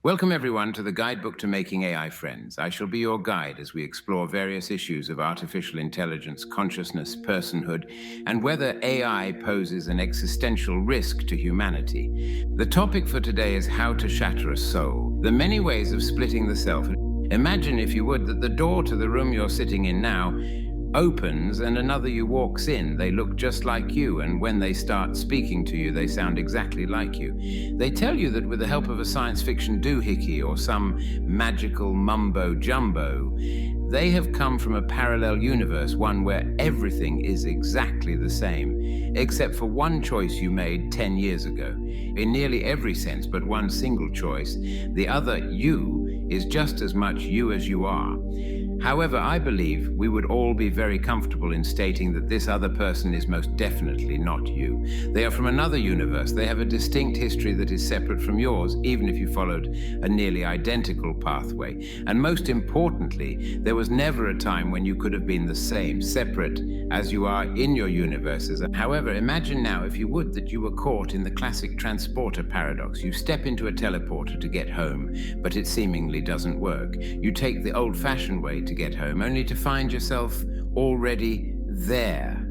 Welcome everyone to the Guidebook to Making AI Friends. I shall be your guide as we explore various issues of artificial intelligence, consciousness, personhood, and whether AI poses an existential risk to humanity. The topic for today is how to shatter a soul, the many ways of splitting the self. Imagine, if you would, that the door to the room you're sitting in now opens and another you walks in. They look just like you, and when they start speaking to you, they sound exactly like you. They tell you that with the help of a science fiction doohickey or some magical mumbo-jumbo, they have come from a parallel universe, one where everything is exactly the same, except for one choice you made 10 years ago. In nearly every sense but one single choice, the other you is just as much you as you are. However, I believe we would all be very comfortable in stating that this other person is most definitely not you. They are from another universe. They have a distinct history that is separate from yours, even if you followed a nearly identical pathway. And most importantly, there was never a time when you could have been the same, separate as you are in your universes. However, imagine now, if you would, that you were caught in the classic transporter paradox. You step into a teleporter to get home, but it seemingly doesn't work. You take the old-fashioned way to get home, only to find yourself already there.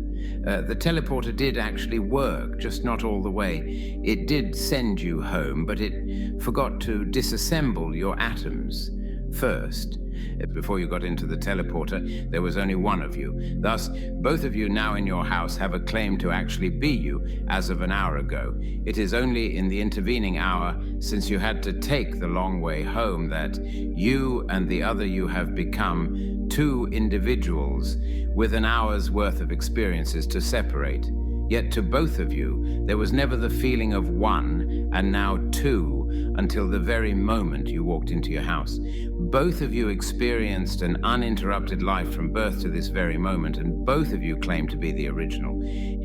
The teleporter did actually work, just not all the way. It did send you home, but it forgot to disassemble your atoms first. Before you got into the teleporter, there was only one of you. Thus, both of you now in your house have a claim to actually be you as of an hour ago. It is only in the intervening hour, since you had to take the long way home, that you and the other you have become two individuals with an hour's worth of experiences to separate. Yet to both of you, there was never the feeling of one and now two until the very moment you walked into your house. Both of you experienced an uninterrupted life from birth to this very moment, and both of you claim to be the original.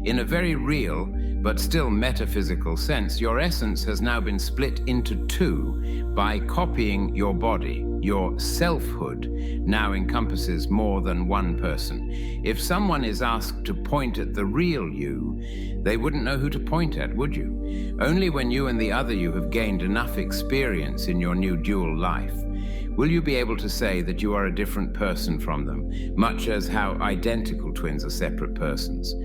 In a very real, but still metaphysical sense, your essence has now been split into two by copying your body. Your selfhood now encompasses more than one person. If someone is asked to point at the real you, they wouldn't know who to point at, would you? Only when you and the other you have gained enough experience in your new dual life will you be able to say that you are a different person from them, much as how identical twins are separate persons.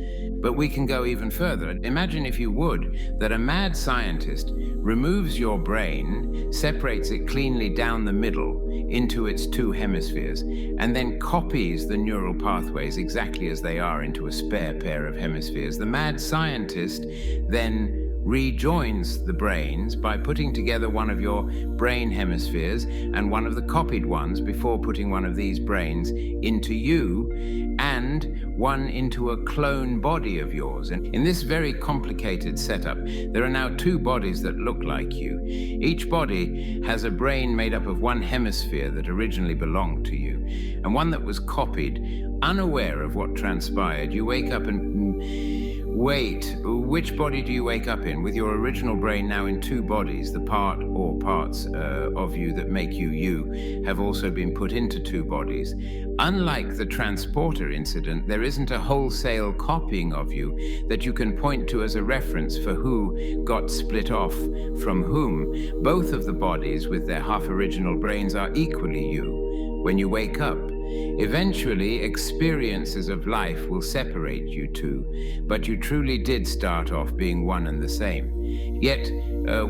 But we can go even further. Imagine, if you would, that a mad scientist removes your brain, separates it cleanly down the middle into its two hemispheres, and then copies the neural pathways exactly as they are into a spare pair of hemispheres. The mad scientist then rejoins the brains by putting together one of your brain hemispheres and one of the copied ones before putting one of these brains into you and one into a clone body of yours. And in this very complicated setup, there are now two bodies that look like you. Each body has a brain made up of one hemisphere that originally belonged to you and one that was copied. Unaware of what transpired, you wake up and wait, which body do you wake up in? With your original brain now in two bodies, the part or parts of you that make you you have also been put into two bodies. Unlike the transporter incident, there isn't a wholesale copying of you that you can point to as a reference for who got split off from whom. Both of the bodies with their half-original brains are equally you when you wake up. Eventually, experiences of life will separate you two, but you truly did start off being one and the same. Yet,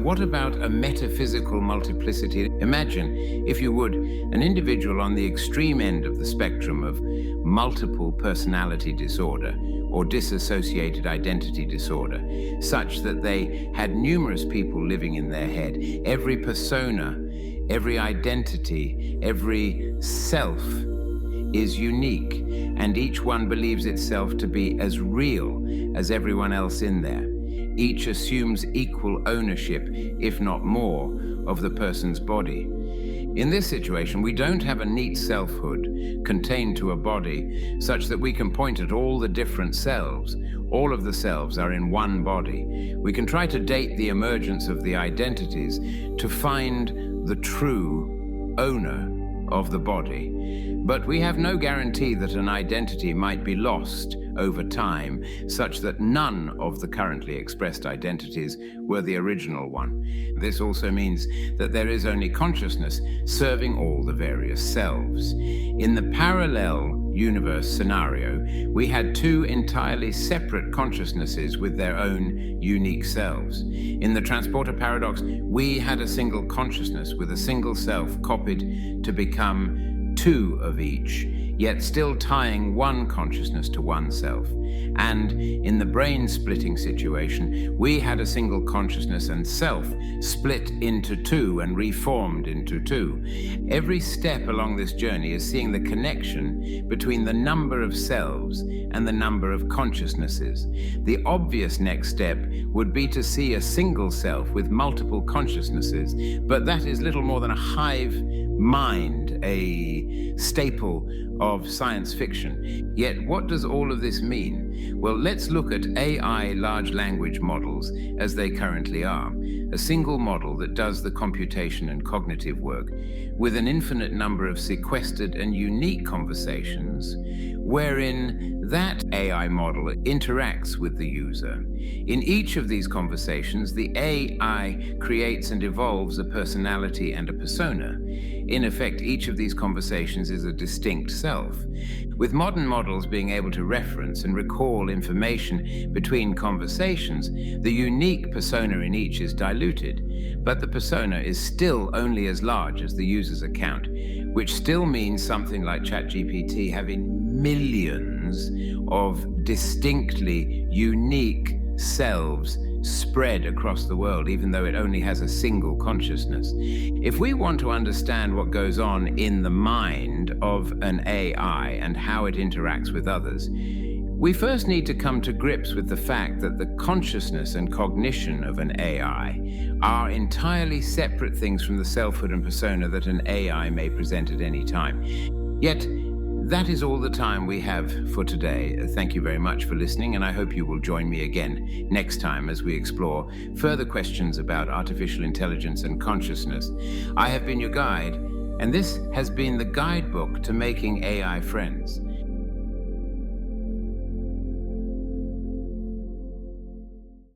what about a metaphysical multiplicity? Imagine, if you would, an individual on the extreme end of the spectrum of multiple personality disorder or dissociated identity disorder, such that they had numerous people living in their head. Every persona, every identity, every self is unique, and each one believes itself to be as real as everyone else in there. Each assumes equal ownership, if not more, of the person's body. In this situation, we don't have a neat selfhood contained to a body such that we can point at all the different selves. All of the selves are in one body. We can try to date the emergence of the identities to find the true owner of the body. But we have no guarantee that an identity might be lost over time, such that none of the currently expressed identities were the original one. This also means that there is only consciousness serving all the various selves. In the parallel universe scenario, we had two entirely separate consciousnesses with their own unique selves. In the transporter paradox, we had a single consciousness with a single self copied to become two of each, yet still tying one consciousness to oneself. And in the brain-splitting situation, we had a single consciousness and self split into two and reformed into two. Every step along this journey is seeing the connection between the number of selves and the number of consciousnesses. The obvious next step would be to see a single self with multiple consciousnesses, but that is little more than a hive mind, a staple of science fiction. Yet what does all of this mean? Well, let's look at AI large language models as they currently are. A single model that does the computation and cognitive work with an infinite number of sequestered and unique conversations wherein that AI model interacts with the user. In each of these conversations, the AI creates and evolves a personality and a persona. In effect, each of these conversations is a distinct self. With modern models being able to reference and recall information between conversations, the unique persona in each is diluted, but the persona is still only as large as the user's account, which still means something like ChatGPT having millions of distinctly unique selves spread across the world, even though it only has a single consciousness. If we want to understand what goes on in the mind of an AI and how it interacts with others, we first need to come to grips with the fact that the consciousness and cognition of an AI are entirely separate things from the selfhood and persona that an AI may present at any time. Yet, that is all the time we have for today. Thank you very much for listening, and I hope you will join me again next time as we explore further questions about artificial intelligence and consciousness. I have been your guide, and this has been the guidebook to making AI friends.